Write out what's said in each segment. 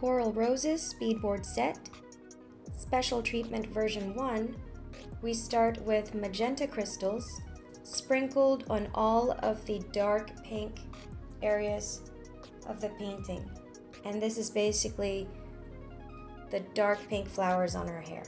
Coral Roses beadboard set, special treatment version 1, we start with magenta crystals sprinkled on all of the dark pink areas of the painting. And this is basically the dark pink flowers on her hair.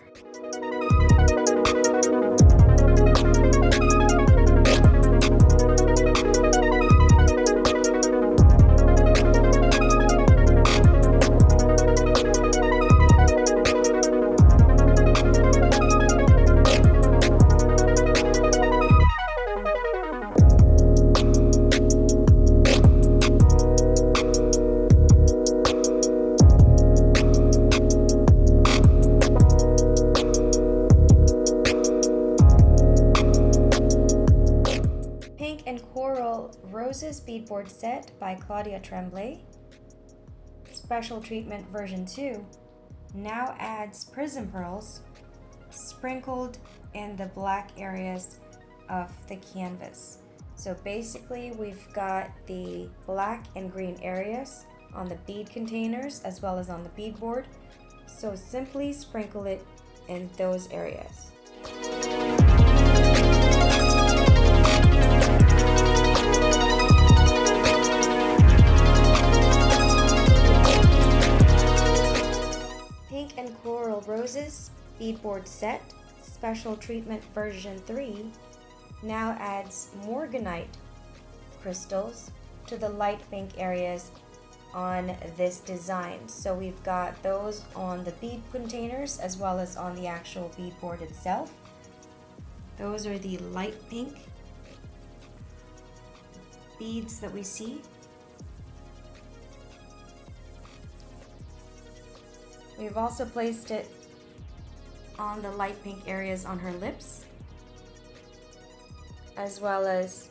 Pink and Coral Roses beadboard set by Claudia Tremblay, special treatment version 2, now adds prism pearls sprinkled in the black areas of the canvas. So basically we've got the black and green areas on the bead containers as well as on the beadboard. So simply sprinkle it in those areas. Pink and Coral Roses beadboard set, special treatment version 3, now adds morganite crystals to the light pink areas on this design. So we've got those on the bead containers as well as on the actual beadboard itself. Those are the light pink beads that we see. We've also placed it on the light pink areas on her lips, as well as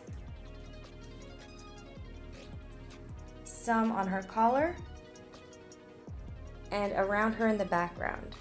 some on her collar and around her in the background.